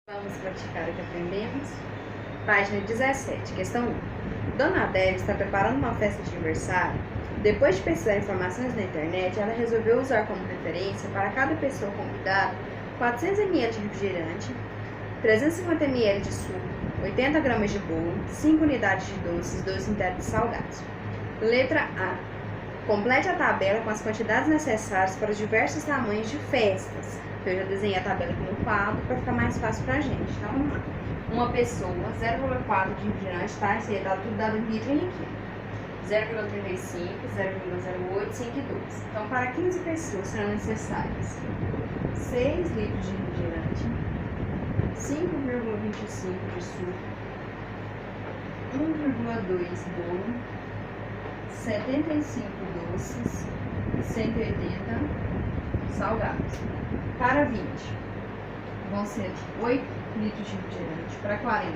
Vamos praticar o que aprendemos. Página 17, questão 1. Dona Adélia está preparando uma festa de aniversário. Depois de pesquisar informações na internet, ela resolveu usar como referência para cada pessoa convidada 400 ml de refrigerante, 350 ml de suco, 80 gramas de bolo, 5 unidades de doces, 2 unidades de salgados. Letra A. Complete a tabela com as quantidades necessárias para os diversos tamanhos de festas. Eu já desenhei a tabela aqui no quadro para ficar mais fácil para a gente. Então, vamos lá. Uma pessoa, 0,4 de refrigerante, tá? Isso aí tá tudo dado em litro e em quilo. 0,35, 0,08, 5 e 12. Então, para 15 pessoas serão necessárias 6 litros de refrigerante, 5,25 de suco, 1,2 bolo, 75 doces, 180 salgados. Para 20, vão ser 8 litros de refrigerante, para 40,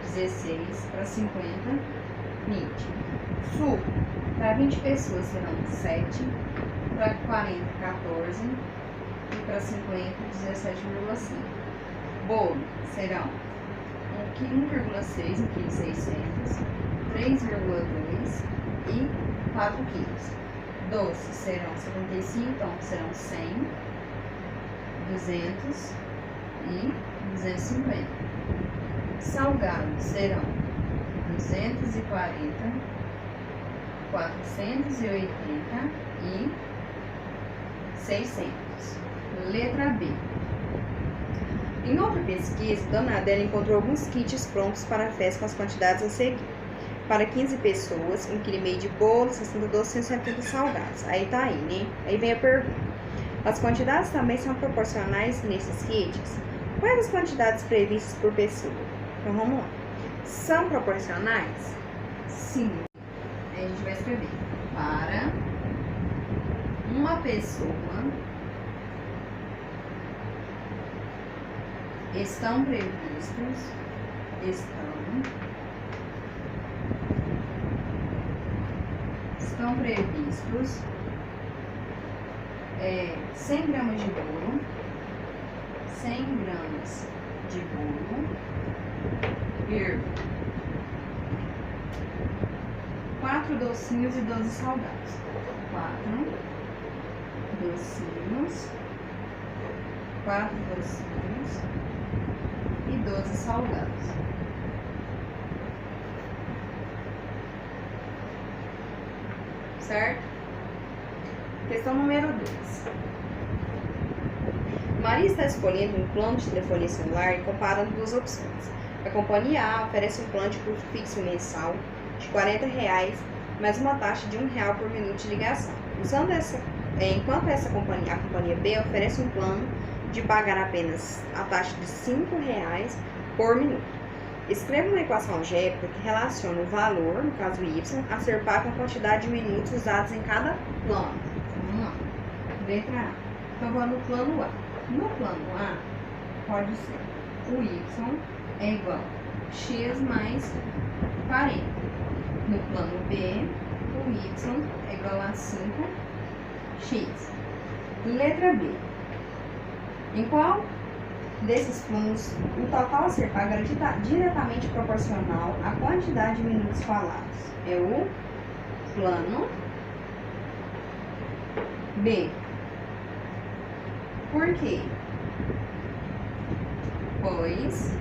16, para 50, 20. Suco, para 20 pessoas serão 7, para 40, 14 e para 50, 17,5. Bolo serão 1,6 kg 600, 3,2 e 4 quilos. Doces serão 75, então serão 100, 200 e 250. Salgados serão 240, 480 e 600. Letra B. Em outra pesquisa, Dona Adélia encontrou alguns kits prontos para a festa com as quantidades a seguir. Para 15 pessoas, 1,5 kg de bolo, 60 doces, 170 salgados. Aí tá aí, né? Aí vem a pergunta. As quantidades também são proporcionais nesses kits? Quais as quantidades previstas por pessoa? Então vamos lá. São proporcionais? Sim. Aí a gente vai escrever. Para uma pessoa, estão previstos 100 gramas de bolo, 100 gramas de bolo, 4 docinhos e 12 salgados. 4 docinhos, 4 docinhos e 12 salgados. Certo? Questão número 2. Maria está escolhendo um plano de telefonia celular e comparando duas opções. A companhia A oferece um plano de custo fixo mensal de R$40, mais uma taxa de R$1 por minuto de ligação. Enquanto a companhia B oferece um plano de pagar apenas a taxa de R$5 por minuto. Escreva uma equação algébrica que relaciona o valor, no caso y, a ser pago com a quantidade de minutos usados em cada plano. Vamos lá. Letra A. Então, vou no plano A. No plano A, pode ser o y é igual a x mais 40. No plano B, o y é igual a 5x. Letra B. Em qual desses planos o total a ser pago é diretamente proporcional à quantidade de minutos falados? É o plano B. Por quê? Pois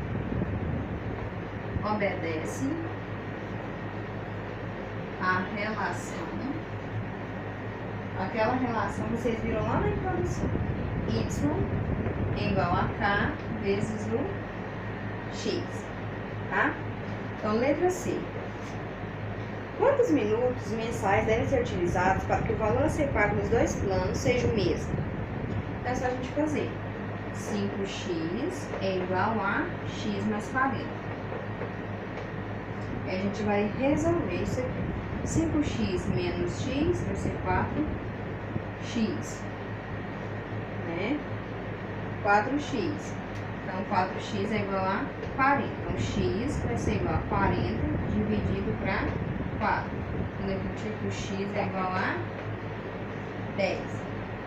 obedece a relação, aquela relação que vocês viram lá na introdução. Y é igual a K vezes o X, tá? Então, letra C. Quantos minutos mensais devem ser utilizados para que o valor a ser pago nos dois planos seja o mesmo? Então, é só a gente fazer. 5x é igual a x mais 40. Aí a gente vai resolver isso aqui. 5x menos x vai ser 4x, né? 4x. Então, 4x é igual a 40. Então, x vai ser igual a 40 dividido para 4. Quando eu repetir que o x é igual a 10.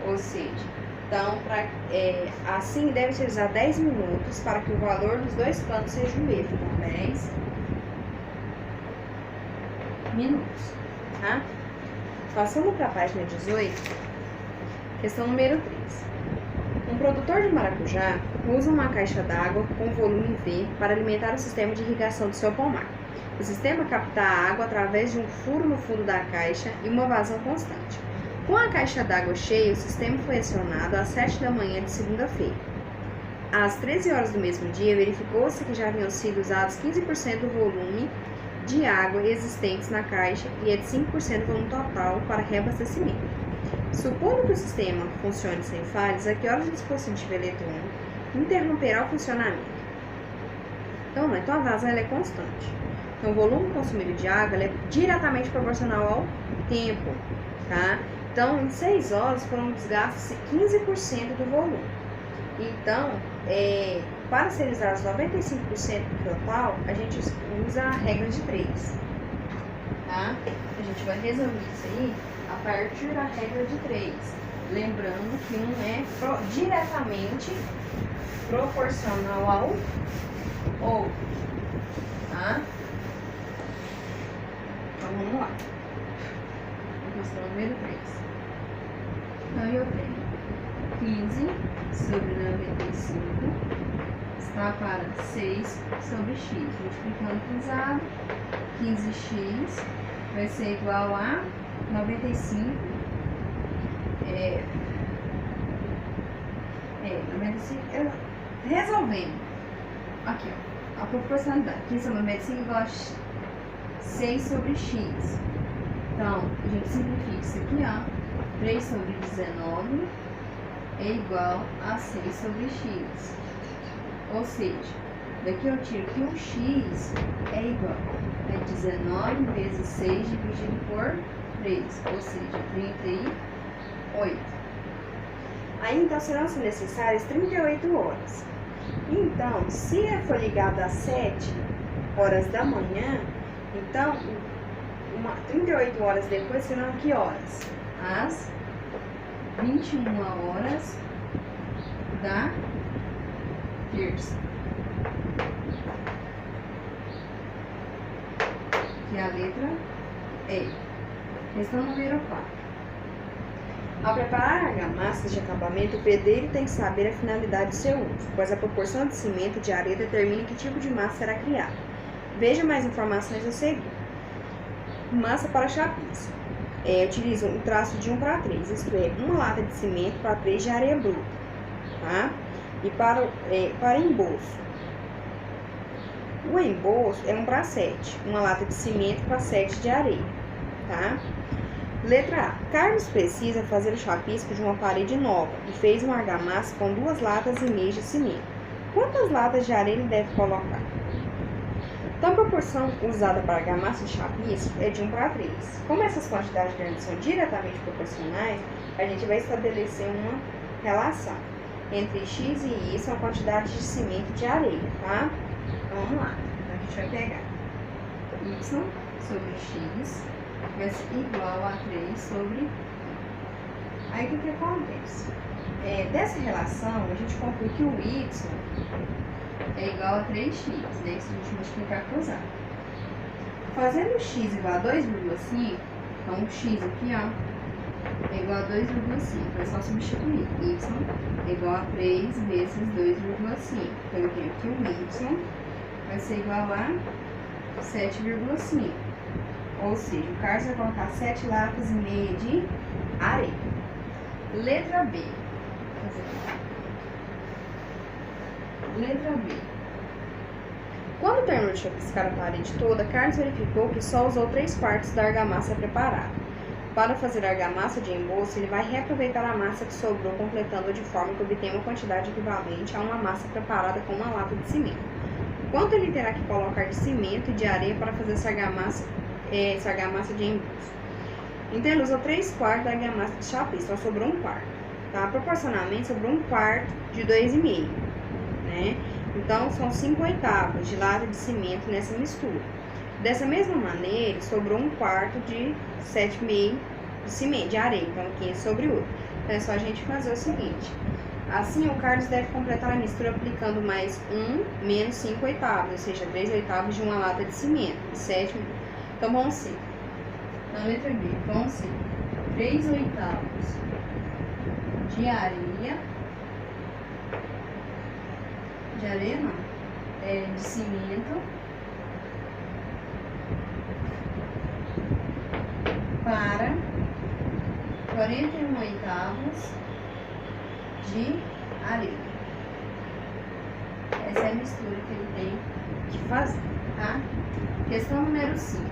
Ou seja, Então, assim, deve utilizar 10 minutos para que o valor dos dois cantos seja o mesmo. Então, 10 minutos, tá? Passando para a página 18, questão número 3. Um produtor de maracujá usa uma caixa d'água com volume V para alimentar o sistema de irrigação do seu pomar. O sistema capta a água através de um furo no fundo da caixa e uma vazão constante. Com a caixa d'água cheia, o sistema foi acionado às 7 da manhã de segunda-feira. Às 13 horas do mesmo dia, verificou-se que já haviam sido usados 15% do volume de água existentes na caixa e é de 5% do volume total para reabastecimento. Supondo que o sistema funcione sem falhas, a que horas o dispositivo eletrônico interromperá o funcionamento? Então a vazão é constante. Então, o volume consumido de água é diretamente proporcional ao tempo, tá? Então, em 6 horas foram desgastos 15% do volume. Então, para ser usados 95% do total, a gente usa a regra de 3, tá? A gente vai resolver isso aí a partir da regra de 3. Lembrando que um é diretamente proporcional ao outro, tá? Então, vamos lá. Questão número 3. Então, eu tenho 15 sobre 95 está para 6 sobre x. Multiplicando cruzado, 15x vai ser igual a 95. 95. Resolvendo. Aqui, ó. A proporcionalidade. 15 sobre 95 igual a 6 sobre x. Então, a gente simplifica isso aqui, ó. 3 sobre 19 é igual a 6 sobre x. Ou seja, daqui eu tiro que o x é igual a 19 vezes 6 dividido por 3, ou seja, 38. Aí, então, serão necessárias 38 horas. Então, se for ligado às 7 horas da manhã, então, 38 horas depois serão que horas? Às 21 horas da terça. Que é a letra E. Questão número 4. Ao preparar argamassas de acabamento, o pedreiro tem que saber a finalidade do seu uso, pois a proporção de cimento e de areia determina que tipo de massa será criada. Veja mais informações a seguir. Massa para chapiço. Utiliza um traço de 1:3, isto é, uma lata de cimento para 3 de areia bruta, tá? E para embolso. O embolso é 1:7, uma lata de cimento para 7 de areia, tá? Letra A. Carlos precisa fazer o chapisco de uma parede nova e fez uma argamassa com 2 latas e meia de cimento. Quantas latas de areia ele deve colocar? Então, a proporção usada para argamassa de chapisco é de 1:3. Como essas quantidades grandes são diretamente proporcionais, a gente vai estabelecer uma relação entre x e y, são a quantidade de cimento e de areia, tá? Então, vamos lá. Então, a gente vai pegar y sobre x vai ser igual a 3 sobre... Aí, o que acontece? Dessa relação, a gente conclui que o y é igual a 3x, né? Isso a gente multiplicar cruzado. Fazendo x igual a 2,5, então o x aqui, ó, é igual a 2,5. É só substituir. Y é igual a 3 vezes 2,5. Então eu tenho aqui o y vai ser igual a 7,5. Ou seja, o Carlos vai colocar 7 latas e meia de areia. Letra B. Letra B. Quando terminou de chapiscar a parede toda, Carlos verificou que só usou 3/4 da argamassa preparada. Para fazer a argamassa de embolso, ele vai reaproveitar a massa que sobrou, completando de forma que obtenha uma quantidade equivalente a uma massa preparada com uma lata de cimento. Quanto ele terá que colocar de cimento e de areia para fazer essa argamassa de embolso? Então, ele usou 3/4 da argamassa de chapisco, então sobrou 1/4. Tá? Proporcionalmente, sobrou 1/4 de 2,5. Né? Então, são 5/8 de lata de cimento nessa mistura. Dessa mesma maneira, sobrou 1/4 de 7,5 de cimento, de areia. Então, 15 sobre 8. Então é só a gente fazer o seguinte. Assim, o Carlos deve completar a mistura aplicando mais 1 menos 5 oitavos, ou seja, 3 oitavos de uma lata de cimento. 7. Então, vão ser, na letra B, vão ser 3 oitavos de areia, de cimento, para 41 oitavos de areia. Essa é a mistura que ele tem que fazer, tá? Questão número 5.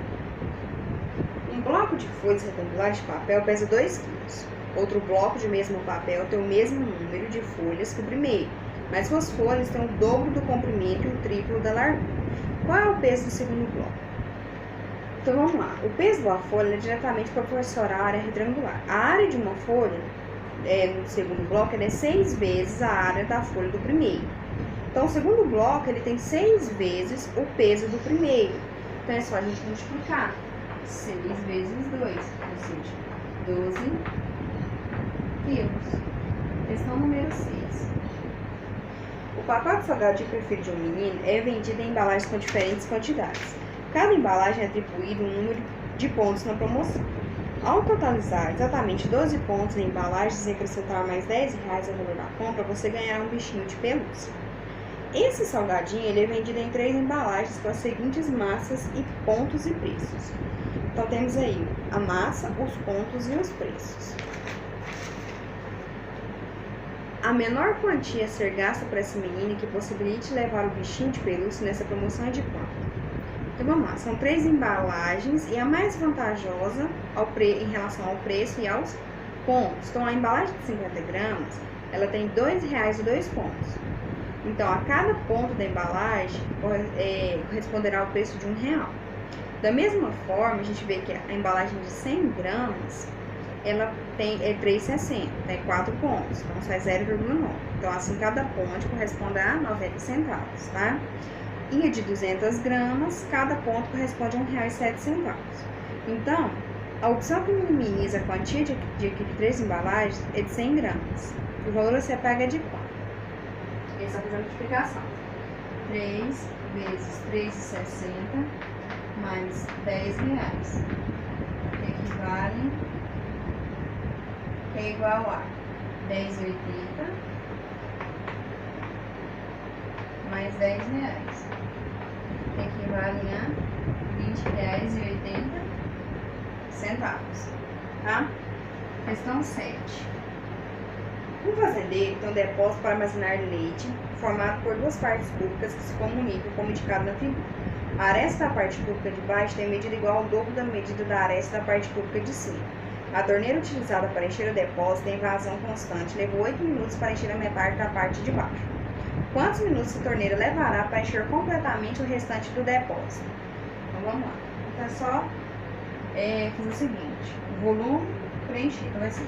Um bloco de folhas retangulares de papel pesa 2 kg. Outro bloco de mesmo papel tem o mesmo número de folhas que o primeiro, mas suas folhas têm o dobro do comprimento e o triplo da largura. Qual é o peso do segundo bloco? Então vamos lá. O peso de uma folha é diretamente proporcional à área retangular. A área de uma folha no segundo bloco é 6 vezes a área da folha do primeiro. Então o segundo bloco ele tem 6 vezes o peso do primeiro. Então é só a gente multiplicar 6 vezes 2, ou seja, 12 quilos. Questão número 6. O pacote de salgadinho preferido de um menino é vendido em embalagens com diferentes quantidades. Cada embalagem é atribuído um número de pontos na promoção. Ao totalizar exatamente 12 pontos em embalagens e acrescentar mais R$10 no valor da compra, você ganhará um bichinho de pelúcia. Esse salgadinho ele é vendido em 3 embalagens com as seguintes massas e pontos e preços. Então temos aí a massa, os pontos e os preços. A menor quantia a ser gasta para esse menino que possibilite levar o bichinho de pelúcia nessa promoção é de quanto? Então vamos lá, são 3 embalagens e a mais vantajosa em relação ao preço e aos pontos. Então a embalagem de 50 gramas, ela tem R$2 e 2 pontos. Então a cada ponto da embalagem corresponderá ao preço de R$1. Da mesma forma, a gente vê que a embalagem de 100 gramas, ela tem R$3,60, tem 4 pontos, então sai 0,9. Então assim cada ponto corresponde a 90 centavos, tá? E a de 200 gramas, cada ponto corresponde a R$1,07. Então, a opção que minimiza a quantia de 3 embalagens é de 100 gramas. O valor a ser pago é de quanto? Essa é a multiplicação. 3 vezes R$3,60 mais R$10, que é igual a R$10,80 mais R$10, que equivale a R$20,80, tá? Questão 7. Um fazendeiro tem um depósito para armazenar leite, formado por 2 partes cúbicas que se comunicam, como indicado na figura. A aresta da parte cúbica de baixo tem medida igual ao dobro da medida da aresta da parte cúbica de cima. A torneira utilizada para encher o depósito tem vazão constante, levou 8 minutos para encher a metade da parte de baixo. Quantos minutos a torneira levará para encher completamente o restante do depósito? Então vamos lá. Então é só fazer o seguinte: o volume preenchido. Então vai ser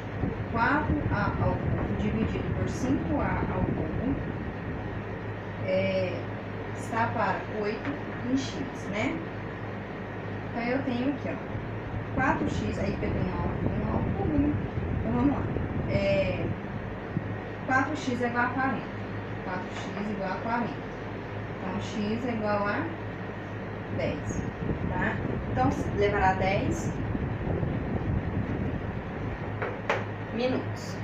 4A ao cubo dividido por 5A ao cubo está para 8 em x, né? Então eu tenho aqui, ó, 4x, aí peguei 1 ao cubo, né? Então vamos lá. 4x é igual a 40. 4x igual a 40. Então x é igual a 10, tá? Então levará 10 minutos.